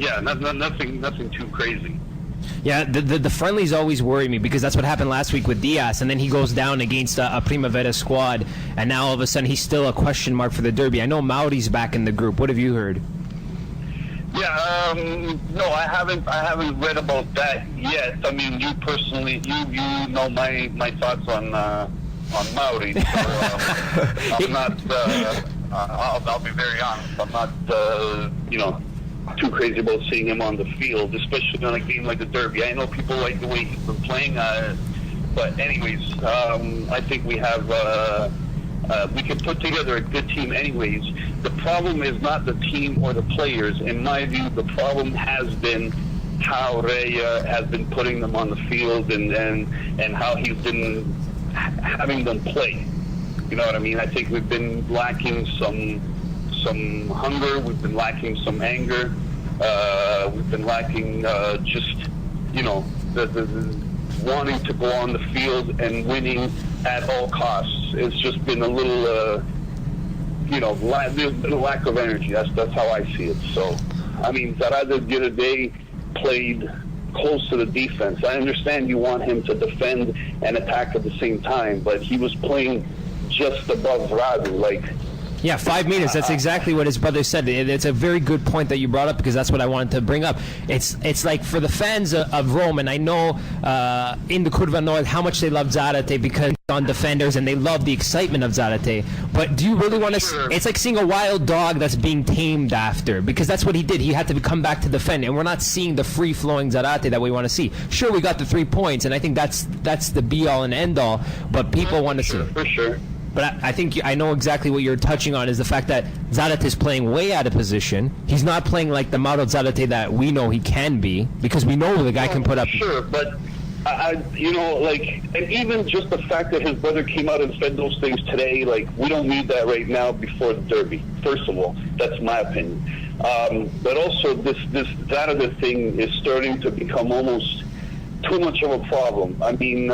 Yeah, nothing too crazy. Yeah, the friendlies always worry me because that's what happened last week with Diaz, and then he goes down against a Primavera squad, and now all of a sudden he's still a question mark for the derby. I know Mauri's back in the group. What have you heard? Yeah, no, I haven't read about that yet. I mean, you personally, you know my thoughts on Mauri. So, I'm not. I'll be very honest. I'm not. Too crazy about seeing him on the field, especially on a game like the Derby. I know people like the way he's been playing, but anyways, I think we have we can put together a good team anyways. The problem is not the team or the players. In my view, the problem has been how Raya has been putting them on the field and how he's been having them play. You know what I mean? I think we've been lacking some hunger, we've been lacking some anger, we've been lacking just, the wanting to go on the field and winning at all costs. It's just been a little, there's been a lack of energy. That's how I see it. So, I mean, Zarate the other day played close to the defense. I understand you want him to defend and attack at the same time, but he was playing just above Radu, Yeah, 5 meters. That's exactly what his brother said. It's a very good point that you brought up because that's what I wanted to bring up. It's like for the fans of Rome, and I know in the Curva North how much they love Zarate because on defenders and they love the excitement of Zarate. But do you really want to? Sure. It's like seeing a wild dog that's being tamed after because that's what he did. He had to come back to defend, and we're not seeing the free-flowing Zarate that we want to see. Sure, we got the 3 points, and I think that's the be-all and end-all. But people want to see. For sure. But I think I know exactly what you're touching on is the fact that Zarate is playing way out of position. He's not playing like the Mauro Zarate that we know he can be because we know the guy can put up. Sure, but and even just the fact that his brother came out and said those things today, we don't need that right now before the Derby. First of all, that's my opinion. But also this Zarate thing is starting to become almost too much of a problem. I mean,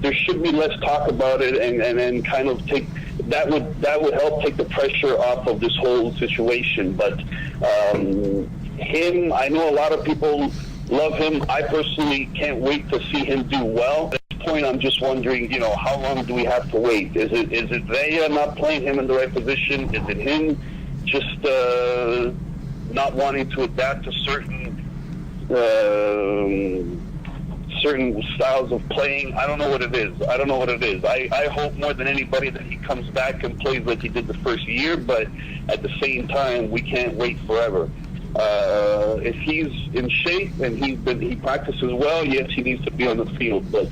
there should be less talk about it and kind of take that would help take the pressure off of this whole situation. But him, I know a lot of people love him. I personally can't wait to see him do well. At this point, I'm just wondering, how long do we have to wait? Is it Vea not playing him in the right position? Is it him just not wanting to adapt to certain styles of playing? I don't know what it is. I hope more than anybody that he comes back and plays like he did the first year, but at the same time, we can't wait forever. If he's in shape and he practices well, yes, he needs to be on the field, but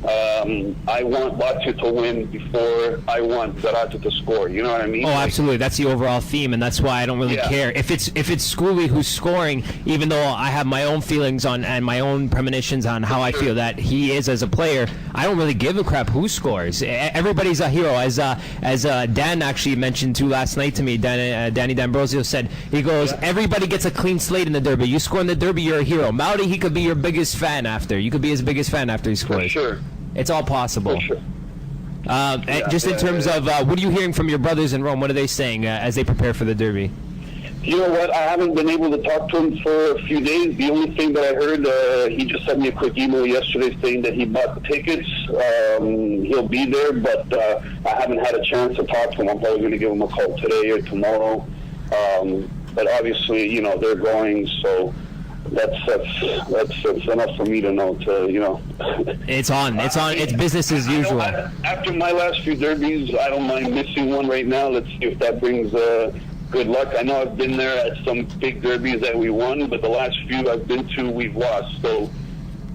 I want Lazio to win before I want Zarate to score. You know what I mean? Oh, absolutely. That's the overall theme, and that's why I don't really care. If it's Scully who's scoring, even though I have my own feelings on and my own premonitions on how I feel that he is as a player, I don't really give a crap who scores. Everybody's a hero, as Dan actually mentioned too last night to me. Danny D'Ambrosio said, he goes, everybody gets a clean slate in the Derby. You score in the Derby, you're a hero. Mauri, he could be your biggest fan after. You could be his biggest fan after he scores. For sure. It's all possible. For sure. In terms of what are you hearing from your brothers in Rome? What are they saying as they prepare for the Derby? You know what? I haven't been able to talk to him for a few days. The only thing that I heard, he just sent me a quick email yesterday saying that he bought the tickets. He'll be there, but I haven't had a chance to talk to him. I'm probably going to give him a call today or tomorrow. But obviously, they're going, so that's enough for me to know. It's on. It's business as usual. After my last few derbies, I don't mind missing one right now. Let's see if that brings good luck. I know I've been there at some big derbies that we won, but the last few I've been to, we've lost. So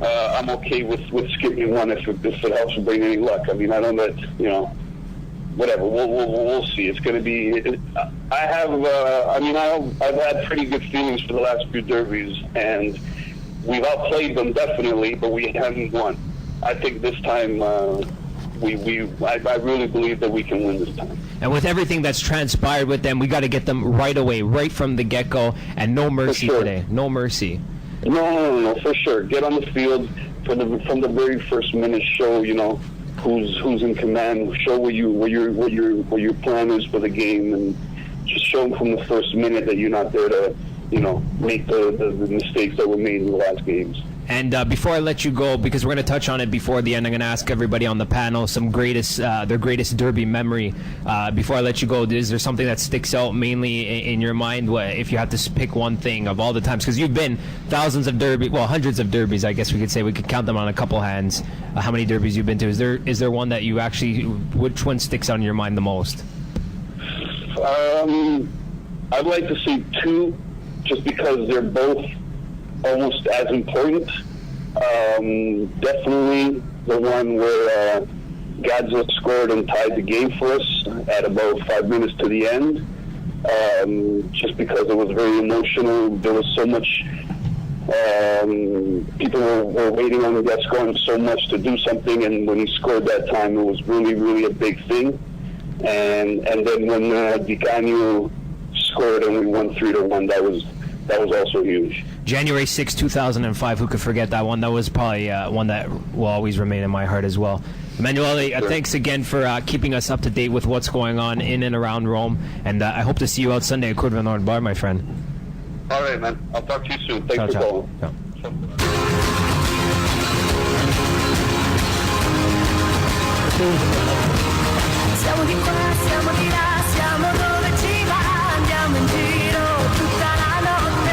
I'm okay with skipping one if it helps to bring any luck. I mean, I don't let whatever. We'll see. It's going to be. I've had pretty good feelings for the last few derbies, and we've outplayed them definitely, but we haven't won. I think this time I really believe that we can win this time. And with everything that's transpired with them, we got to get them right away, right from the get-go, and no mercy today. No mercy. No, for sure. Get on the field from the very first minute. Show who's in command. Show what your plan is for the game, and just show them from the first minute that you're not there to make the mistakes that were made in the last games. And before I let you go, because we're going to touch on it before the end, I'm going to ask everybody on the panel their greatest derby memory. Before I let you go, is there something that sticks out mainly in your mind? If you have to pick one thing of all the times, because you've been hundreds of derbies, I guess we could say. We could count them on a couple hands. How many derbies you've been to? Is there one that you actually? Which one sticks out in your mind the most? I'd like to say two, just because they're both almost as important. Definitely the one where Gadzia scored and tied the game for us at about 5 minutes to the end. Just because it was very emotional. There was so much. People were waiting on Gadzia scoring so much to do something, and when he scored that time, it was really, really a big thing. And then when Cani scored and we won 3-1, that was also huge. January 6, 2005, who could forget that one? That was probably one that will always remain in my heart as well. Emanuele, thanks again for keeping us up to date with what's going on in and around Rome, and I hope to see you out Sunday at Curva Nord Bar, my friend. All right, man. I'll talk to you soon. Thanks for calling. Ciao. Siamo di qua, siamo di là, siamo dove ci va, andiamo in giro tutta la notte.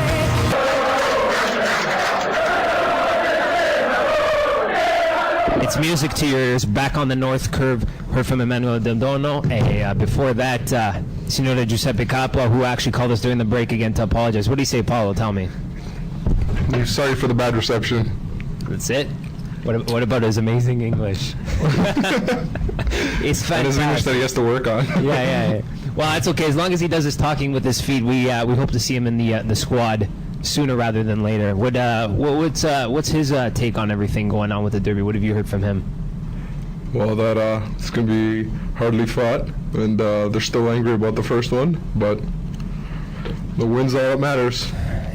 It's music to your ears. Back on the North Curve, heard from Emanuele De Donno. Before that, Signore Giuseppe Capua, who actually called us during the break again to apologize. What do you say, Paolo? Tell me. Sorry for the bad reception. That's it? What about his amazing English? It's fantastic. And his English that he has to work on. Yeah. Well, it's okay. As long as he does his talking with his feet, we hope to see him in the squad sooner rather than later. What's his take on everything going on with the derby? What have you heard from him? Well, that it's going to be hardly fought, and they're still angry about the first one, but the win's all that matters.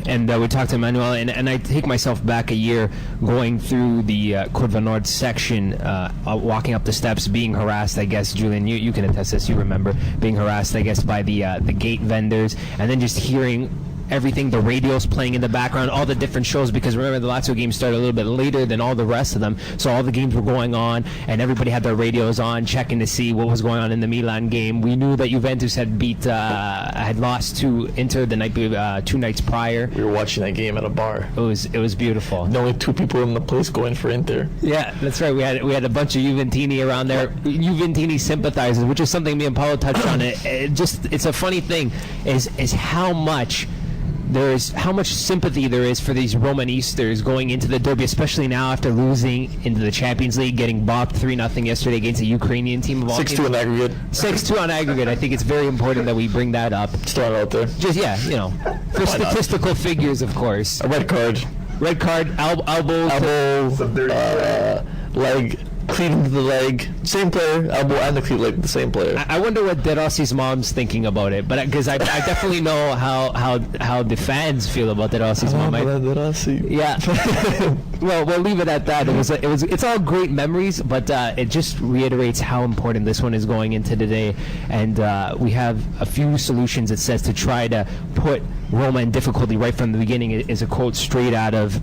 And we talked to Emanuele, and I take myself back a year going through the Curva Nord section, walking up the steps, being harassed, I guess, Julian, you can attest this, you remember, being harassed, I guess, by the gate vendors, and then just hearing everything, the radios playing in the background, all the different shows, because remember the Lazio game started a little bit later than all the rest of them, so all the games were going on, and everybody had their radios on, checking to see what was going on in the Milan game. We knew that Juventus had lost to Inter the night 2 nights prior. We were watching that game at a bar. It was beautiful. The only 2 people in the place going for Inter. Yeah, that's right. We had a bunch of Juventini around there, Juventini sympathizers, which is something me and Paolo touched on. It's a funny thing is how much sympathy there is for these Romanistas going into the derby, especially now after losing into the Champions League, getting bopped 3-0 yesterday against a Ukrainian team of all 6-2 on aggregate. 6-2 on aggregate. I think it's very important that we bring that up. Just throw it out there. Just for statistical figures, of course. A red card, elbow, leg, cleat into the leg, same player, elbow and the cleat leg, the same player. I wonder what De Rossi's mom's thinking about it, but because I definitely know how the fans feel about De Rossi's mom. De Rossi. Yeah. Well, we'll leave it at that. It's all great memories, but it just reiterates how important this one is going into today, and we have a few solutions. It says to try to put Roma in difficulty right from the beginning. Is a quote straight out of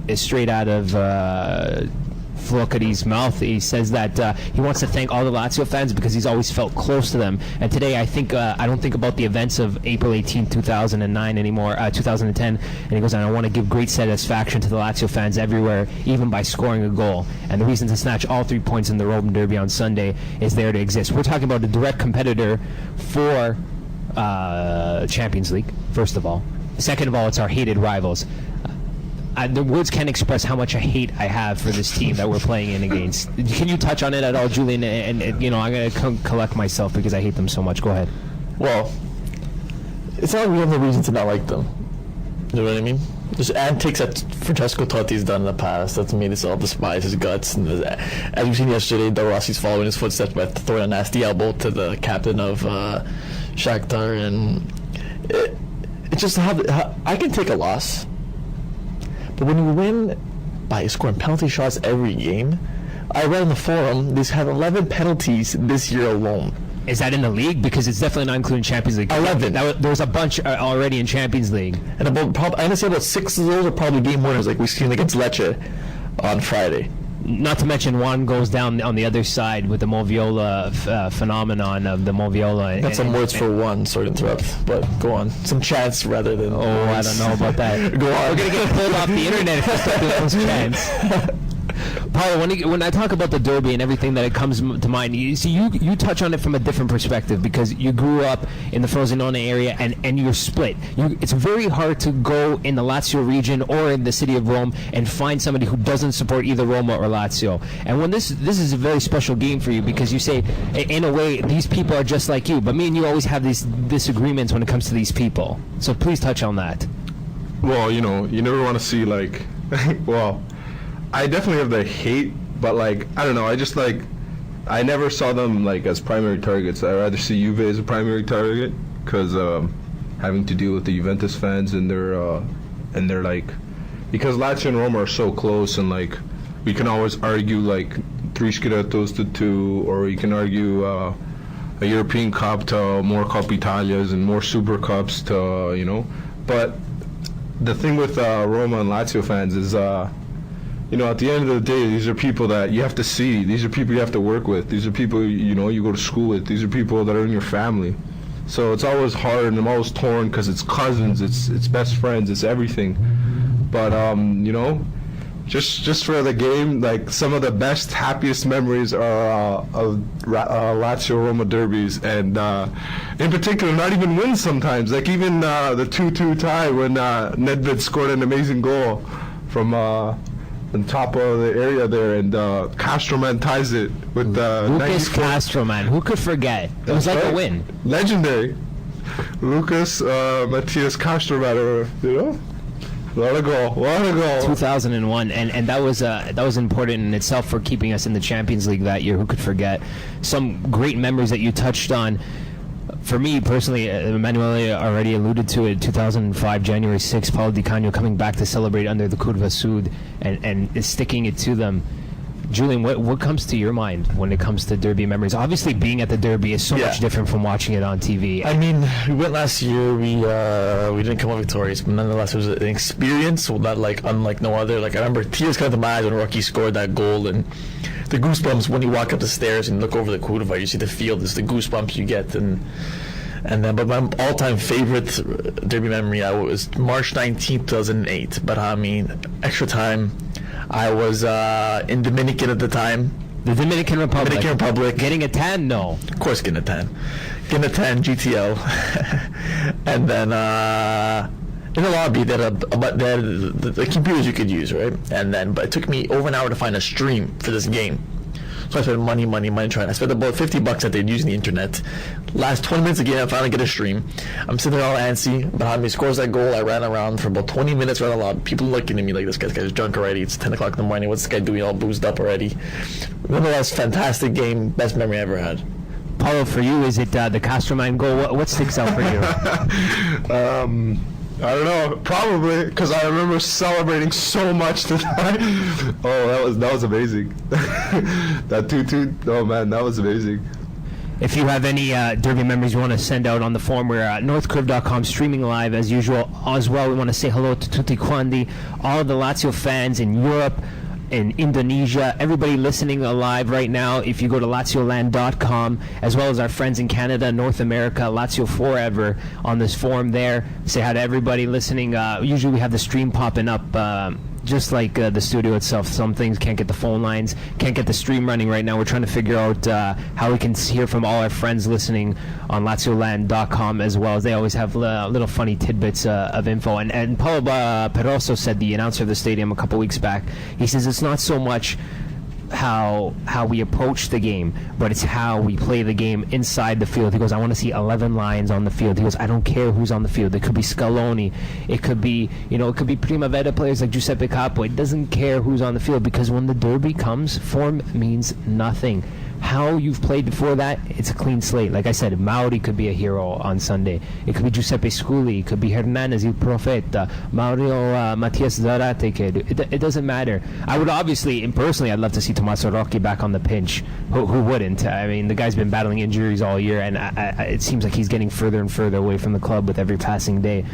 Flocari's mouth. He says that he wants to thank all the Lazio fans because he's always felt close to them. And today, I don't think about the events of April 18, 2009 anymore, 2010. And he goes, and I want to give great satisfaction to the Lazio fans everywhere, even by scoring a goal. And the reason to snatch all 3 points in the Rome Derby on Sunday is there to exist. We're talking about a direct competitor for Champions League, first of all. Second of all, it's our hated rivals. The words can't express how much hate I have for this team that we're playing in against. Can you touch on it at all, Julian? And I'm going to collect myself because I hate them so much. Go ahead. Well, it's not like we have no reason to not like them. You know what I mean? There's antics that Francesco Totti's done in the past that's made us all despise his guts. And as we've seen yesterday, De Rossi's following his footsteps by throwing a nasty elbow to the captain of Shakhtar. And it's just how I can take a loss. But when you win by scoring penalty shots every game, I read on the forum, they've had 11 penalties this year alone. Is that in the league? Because it's definitely not including Champions League. 11. There's a bunch already in Champions League. And I'm gonna say about 6 of those are probably game winners, like we've seen against Lecce on Friday. Not to mention one goes down on the other side with the Moviola phenomenon of the Moviola. That's some words for one, sorry to interrupt, but go on. Some chants rather than. Oh, I don't know about that. Go on. We're gonna get pulled off the internet if we start doing those chants. Paolo, when I talk about the derby and everything that it comes to mind, you touch on it from a different perspective because you grew up in the Frosinone area and you're split. It's very hard to go in the Lazio region or in the city of Rome and find somebody who doesn't support either Roma or Lazio. And when this is a very special game for you because you say, in a way, these people are just like you. But me and you always have these disagreements when it comes to these people. So please touch on that. Well, you never want to see like, well, I definitely have the hate, but like I don't know. I just like I never saw them like as primary targets. I'd rather see Juve as a primary target because having to deal with the Juventus fans and they're like because Lazio and Roma are so close and like we can always argue like 3 Scudettos to 2, or you can argue a European Cup to more Coppa Italias and more Super Cups to But the thing with Roma and Lazio fans is. At the end of the day, these are people that you have to see. These are people you have to work with. These are people, you go to school with. These are people that are in your family. So it's always hard, and I'm always torn because it's cousins, it's best friends, it's everything. But, just for the game, like some of the best, happiest memories are of Lazio-Roma derbies. And in particular, not even wins sometimes. Like even the 2-2 tie when Nedved scored an amazing goal from... on top of the area there, and Castroman ties it with Lucas 94. Castroman. Who could forget? It was like a win. Legendary. Lucas Matthias Castroman, What a goal! 2001, and that was important in itself for keeping us in the Champions League that year. Who could forget? Some great memories that you touched on. For me personally, Emanuele already alluded to it. 2005, January 6th, Paolo Di Canio coming back to celebrate under the Curva Sud and is sticking it to them. Julian, what comes to your mind when it comes to derby memories? Obviously, being at the derby is so much different from watching it on TV. I mean, we went last year. We didn't come out victorious, but nonetheless, it was an experience that unlike no other. Like I remember tears coming to my eyes when Rocky scored that goal, and the goosebumps when you walk up the stairs and look over the Curva. You see the field. It's the goosebumps you get, and then. But my all-time favorite derby memory was March 19th, 2008. But I mean, extra time. I was in Dominican at the time. The Dominican Republic. Getting a tan? No. Of course getting a tan. Getting a tan, GTL. And then in the lobby, the computers you could use, right? But it took me over an hour to find a stream for this game. So I spent money trying. I spent about $50 a day using the internet. Last 20 minutes again, I finally get a stream. I'm sitting there all antsy. Behind me scores that goal. I ran around for about 20 minutes around the lobby. People looking at me like this guy's drunk already. It's 10 o'clock in the morning. What's this guy doing all boozed up already? Nonetheless, fantastic game. Best memory I ever had. Paulo, for you, is it the Castroman goal? What sticks out for you? I don't know. Probably because I remember celebrating so much tonight. Oh, that was amazing. That 2-2. Oh man, that was amazing. If you have any derby memories you want to send out on the form, we're at northcurve.com streaming live as usual. As well, we want to say hello to tutti quanti, all of the Lazio fans in Europe, in Indonesia, everybody listening live right now. If you go to LazioLand.com, as well as our friends in Canada, North America, Lazio Forever on this forum there. Say hi to everybody listening. Usually we have the stream popping up just like the studio itself. Some things can't get the phone lines, can't get the stream running right now. We're trying to figure out how we can hear from all our friends listening on LazioLand.com, as well as they always have little funny tidbits of info. And Paolo Peroso said, the announcer of the stadium a couple weeks back, he says it's not so much how we approach the game, but it's how we play the game inside the field. He goes, I want to see 11 lions on the field. He goes, I don't care who's on the field. It could be Scaloni. It could be, it could be Primavera players like Giuseppe Capua. It doesn't care who's on the field, because when the derby comes, form means nothing. how you've played before that, it's a clean slate. Like I said, Mauri could be a hero on Sunday. It could be Giuseppe Sculi. It could be Hernandez, Il Profeta, Mauro Matias Zarate. It doesn't matter. I would obviously, and personally, I'd love to see Tommaso Rocchi back on the pinch. Who wouldn't? I mean, the guy's been battling injuries all year, and it seems like he's getting further and further away from the club with every passing day.